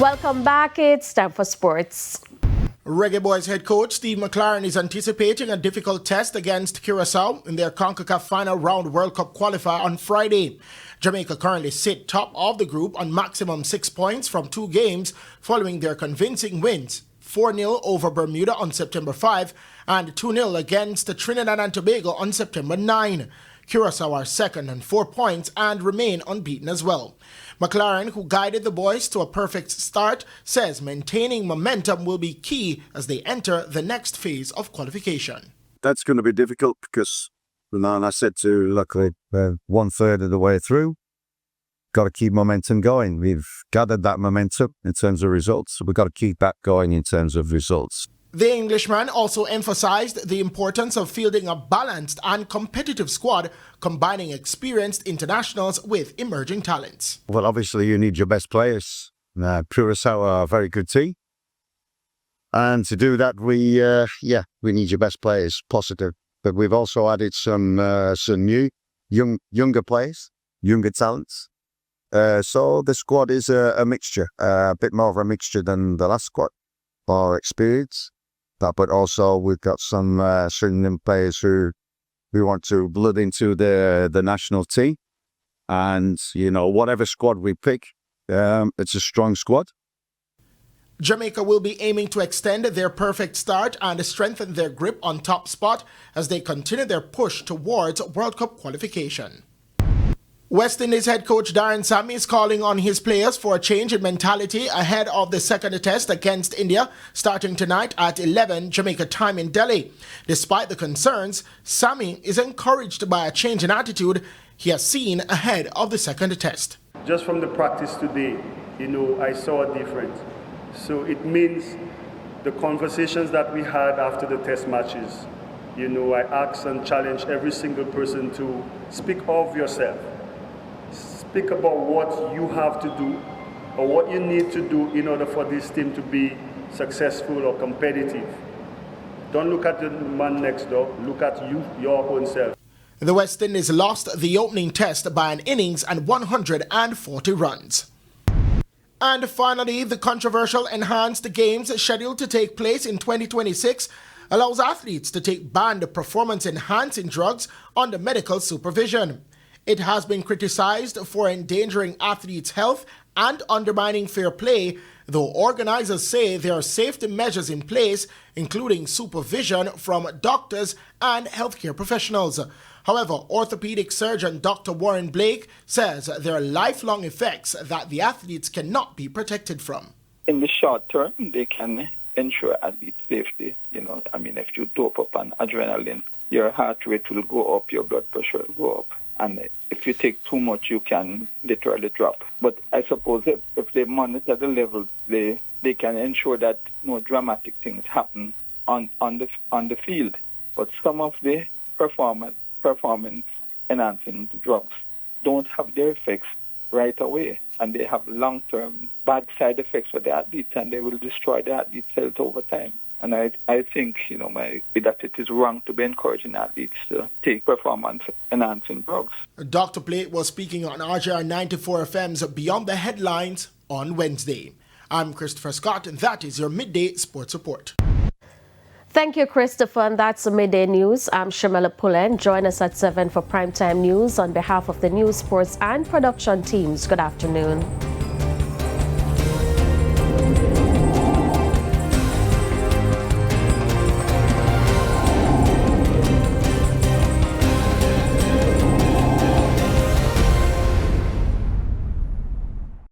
Welcome back. It's time for sports. Reggae Boys head coach Steve McLaren is anticipating a difficult test against Curacao in their CONCACAF Final Round World Cup qualifier on Friday. Jamaica currently sit top of the group on maximum 6 points from 2 games following their convincing wins. 4-0 over Bermuda on September 5 and 2-0 against Trinidad and Tobago on September 9. Curacao are second on 4 points and remain unbeaten as well. McLaren, who guided the boys to a perfect start, says maintaining momentum will be key as they enter the next phase of qualification. That's going to be difficult because, I said to luckily 1/3 of the way through, got to keep momentum going. We've gathered that momentum in terms of results, so we've got to keep that going in terms of results. The Englishman also emphasized the importance of fielding a balanced and competitive squad, combining experienced internationals with emerging talents. Well, obviously you need your best players. Curacao are a very good team. And to do that, we need your best players, positive. But we've also added some new, younger players, younger talents. So the squad is a mixture, a bit more of a mixture than the last squad, more experience. But also we've got some certain players who we want to blood into the national team. And, whatever squad we pick, it's a strong squad. Jamaica will be aiming to extend their perfect start and strengthen their grip on top spot as they continue their push towards World Cup qualification. West Indies head coach Darren Sammy is calling on his players for a change in mentality ahead of the second test against India, starting tonight at 11 Jamaica time in Delhi. Despite the concerns, Sammy is encouraged by a change in attitude he has seen ahead of the second test. Just from the practice today, I saw a difference. So it means the conversations that we had after the test matches, I asked and challenged every single person to speak of yourself. Speak about what you have to do or what you need to do in order for this team to be successful or competitive. Don't look at the man next door, look at you, your own self. The West Indies lost the opening test by an innings and 140 runs. And finally, the controversial enhanced games scheduled to take place in 2026 allows athletes to take banned performance-enhancing drugs under medical supervision. It has been criticized for endangering athletes' health and undermining fair play, though organizers say there are safety measures in place, including supervision from doctors and healthcare professionals. However, orthopedic surgeon Dr. Warren Blake says there are lifelong effects that the athletes cannot be protected from. In the short term, they can ensure athlete safety. If you dope up on adrenaline, your heart rate will go up, your blood pressure will go up. And if you take too much, you can literally drop. But I suppose if they monitor the levels, they can ensure that no dramatic things happen on the field. But some of the performance-enhancing drugs don't have their effects right away, and they have long-term bad side effects for the athletes, and they will destroy the athlete's health over time. And I think, that it is wrong to be encouraging athletes to take performance-enhancing drugs. Dr. Blake was speaking on RJR 94 FM's Beyond the Headlines on Wednesday. I'm Christopher Scott, and that is your Midday Sports Report. Thank you, Christopher, and that's the Midday News. I'm Shamela Pullen. Join us at 7 for Primetime News. On behalf of the news, sports, and production teams, good afternoon.